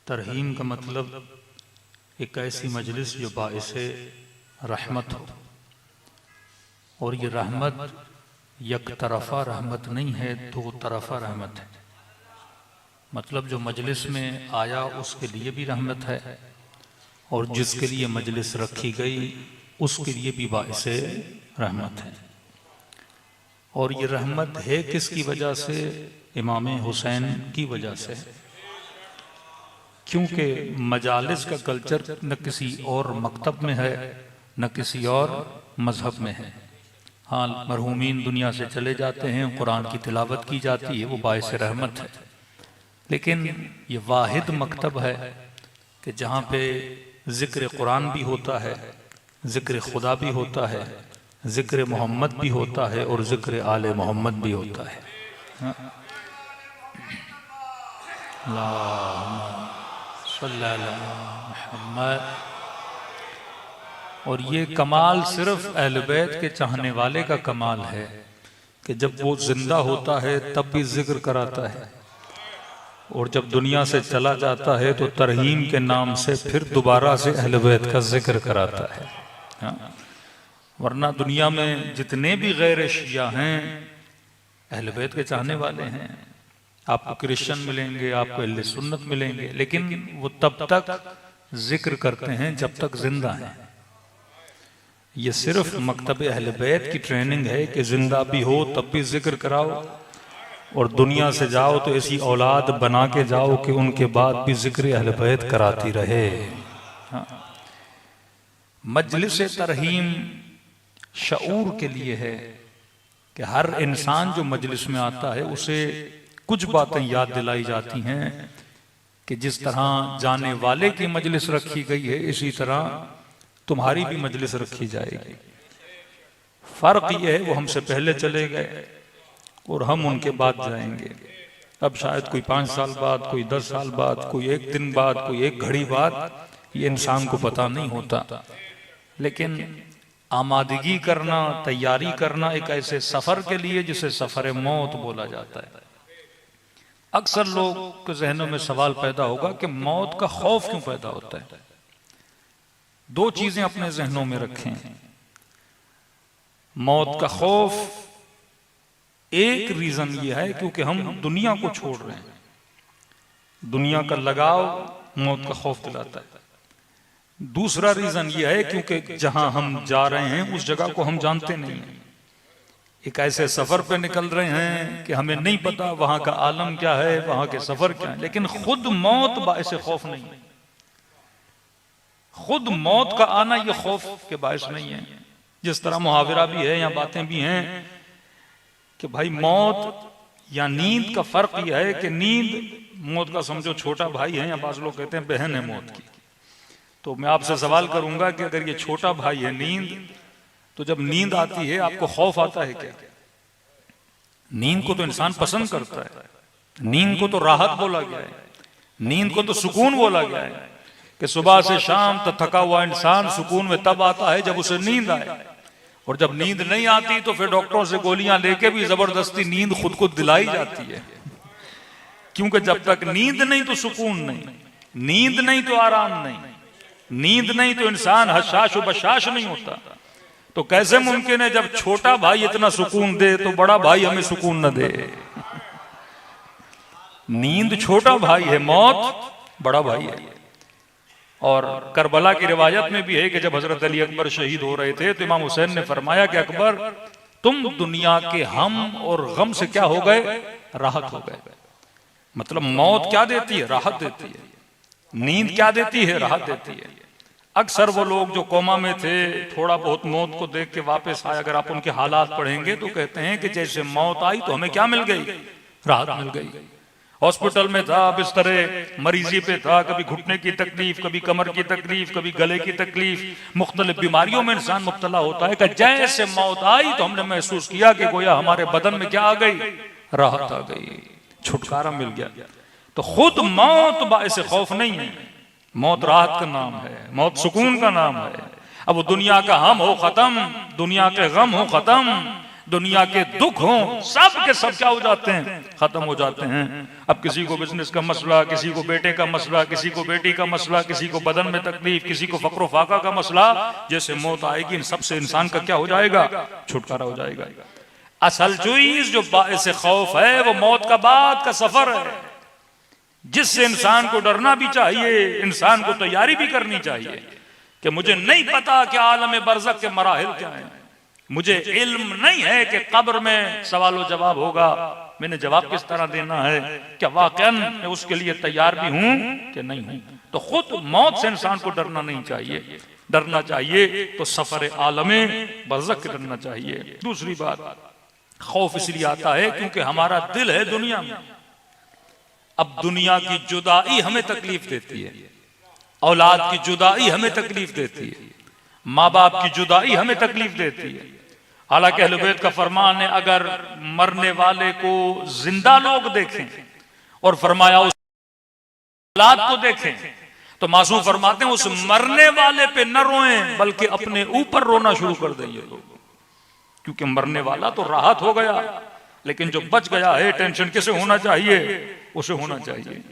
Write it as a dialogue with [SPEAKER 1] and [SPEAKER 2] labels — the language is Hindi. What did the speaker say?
[SPEAKER 1] तरहीम का मतलब एक ऐसी मजलिस जो बाइसे रहमत हो, और ये रहमत यक तरफा रहमत नहीं है, दो तरफा रहमत है। मतलब जो मजलिस में आया उसके लिए भी रहमत है, और जिसके लिए मजलिस रखी गई उसके लिए भी बाइसे रहमत है। और ये रहमत है किसकी वजह से? इमाम हुसैन की वजह से। क्योंकि मजालिस का कल्चर न किसी और मकतब में है न किसी और मजहब में है। हाँ, मरहूमीन दुनिया से चले जाते हैं, कुरान की तिलावत की जाती है, वो बाइस रहमत है। लेकिन ये वाहिद मकतब है कि जहाँ पे जिक्र कुरान भी होता है, जिक्र खुदा भी होता है, जिक्र मोहम्मद भी होता है, और जिक्र आले मोहम्मद भी होता है। हाँ? और ये कमाल सिर्फ अहले बैत के चाहने वाले का कमाल है कि जब वो जिंदा होता है तब भी जिक्र कराता है, और जब दुनिया से चला जाता है तो तरहीम के नाम से फिर दोबारा से अहले बैत का जिक्र कराता है। हाँ? वरना दुनिया में जितने भी गैर शिया हैं अहले बैत के चाहने वाले हैं। आपको क्रिश्चियन मिलेंगे, आपको अहले सुन्नत मिलेंगे, लेकिन वो तब तक जिक्र करते हैं जब तक जिंदा हैं। ये सिर्फ मकतब अहले बैत की ट्रेनिंग है कि जिंदा भी हो तब भी जिक्र कराओ, और दुनिया से जाओ तो ऐसी औलाद बना के जाओ कि उनके बाद भी जिक्र अहले बैत कराती रहे। हाँ। मजलिस तरहीम शऊर के लिए है कि हर इंसान जो मजलिस में आता है उसे कुछ बातें याद दिलाई जाती हैं कि जिस तरह जाने वाले की मजलिस रखी गई है, इसी तरह तुम्हारी भी मजलिस रखी जाएगी। फर्क यह है वो हमसे पहले चले गए और हम उनके बाद जाएंगे। अब शायद कोई 5 साल बाद, कोई 10 साल बाद, कोई 1 दिन बाद, कोई 1 घड़ी बाद, ये इंसान को पता नहीं होता। लेकिन आमादगी करना, तैयारी करना एक ऐसे सफर के लिए जिसे सफर मौत बोला जाता है। अक्सर लोग के जहनों में सवाल पैदा होगा कि मौत का खौफ क्यों पैदा होता है। 2 चीजें अपने जहनों में रखें। मौत का खौफ एक रीजन ये है क्योंकि हम दुनिया को छोड़ रहे हैं, दुनिया का लगाव मौत का खौफ दिलाता है। दूसरा रीजन ये है क्योंकि जहां हम जा रहे हैं उस जगह को हम जानते नहीं हैं। एक ऐसे सफर पे निकल रहे हैं कि हमें नहीं पता वहां का आलम क्या है, वहां के सफर क्या है। लेकिन खुद मौत बाइस खौफ नहीं है, खुद मौत का आना यह खौफ के बाइस नहीं है। जिस तरह मुहावरा भी है या बातें भी हैं कि भाई मौत या नींद का फर्क यह है कि नींद मौत का समझो छोटा भाई है, या बाज लोग कहते हैं बहन है मौत की। तो मैं आपसे सवाल करूंगा कि अगर ये छोटा भाई है नींद, तो जब नींद आती है आपको खौफ आता है क्या? नींद को तो इंसान पसंद करता है, नींद को तो राहत बोला गया है, नींद को तो सुकून बोला गया है कि सुबह से शाम तक थका हुआ इंसान सुकून में तब आता है जब उसे नींद आए। और जब नींद नहीं आती तो फिर डॉक्टरों से गोलियां लेके भी जबरदस्ती नींद खुद को दिलाई जाती है, क्योंकि जब तक नींद नहीं तो सुकून नहीं, नींद नहीं तो आराम नहीं, नींद नहीं तो इंसान हशाश बशाश नहीं होता। तो कैसे मुमकिन है जब छोटा भाई इतना सुकून दे तो बड़ा भाई हमें सुकून न दे? नींद छोटा भाई है, मौत बड़ा भाई है। और करबला की रिवायत में भी है कि जब हजरत अली अकबर शहीद हो रहे थे तो इमाम हुसैन ने फरमाया कि अकबर तुम दुनिया के हम और गम से क्या हो गए? राहत हो गए। मतलब मौत क्या देती है? राहत देती है। नींद क्या देती है? राहत देती है। अक्सर वो लोग जो कोमा में थे, थोड़ा बहुत मौत को देख के वापस आए, अगर आप उनके हालात पढ़ेंगे तो कहते हैं कि जैसे मौत आई तो हमें क्या मिल गई? राहत मिल गई। हॉस्पिटल में था, बिस्तरे मरीजी पे था, कभी घुटने की तकलीफ, कभी कमर की तकलीफ, कभी गले की तकलीफ, मुख्तलिफ बीमारियों में इंसान मुब्तला होता है कि जैसे मौत आई तो हमने महसूस किया कि गोया हमारे बदन में क्या आ गई? राहत आ गई, छुटकारा मिल गया। तो खुद मौत बाइस खौफ नहीं है, मौत राहत का नाम है, मौत सुकून का नाम है। अब दुनिया का हम हो खत्म, दुनिया के गम हो खत्म, दुनिया के दुख हों, सब के सब क्या हो जाते हैं, खत्म हो जाते हैं। अब किसी को बिजनेस का मसला, किसी को बेटे का मसला, किसी को बेटी का मसला, किसी को बदन में तकलीफ, किसी को फक्र फाका का मसला, जैसे मौत आएगी इन सबसे इंसान का क्या हो जाएगा, छुटकारा हो जाएगा। असल चीज जो बाइस खौफ है वो मौत का बाद का सफर है, जिससे इंसान को डरना भी चाहिए, इंसान को तैयारी भी करनी चाहिए कि मुझे नहीं पता कि आलम बरज़ख के मराहिल क्या है, मुझे इल्म नहीं है कि कब्र में सवाल जवाब होगा, मैंने जवाब किस तरह देना है, क्या वाकई मैं उसके लिए तैयार भी हूं कि नहीं हूं। तो खुद मौत से इंसान को डरना नहीं चाहिए, डरना चाहिए तो सफर आलम बरज़ख के डरना चाहिए। दूसरी बात, खौफ इसलिए आता है क्योंकि हमारा दिल है दुनिया में। अब दुनिया की जुदाई हमें तकलीफ देती है, औलाद की जुदाई हमें तकलीफ देती है, माँ बाप की जुदाई हमें तकलीफ देती है। हालांकि अहले बैत का फरमान है, अगर मरने वाले को जिंदा लोग देखें और फरमाया उस औलाद को देखें, तो मासूम फरमाते हैं उस मरने वाले पे न रोएं बल्कि अपने ऊपर रोना शुरू कर दें ये लोग, क्योंकि मरने वाला तो राहत हो गया, लेकिन जो बच गया है टेंशन किसे होना चाहिए, उसे होना चाहिए।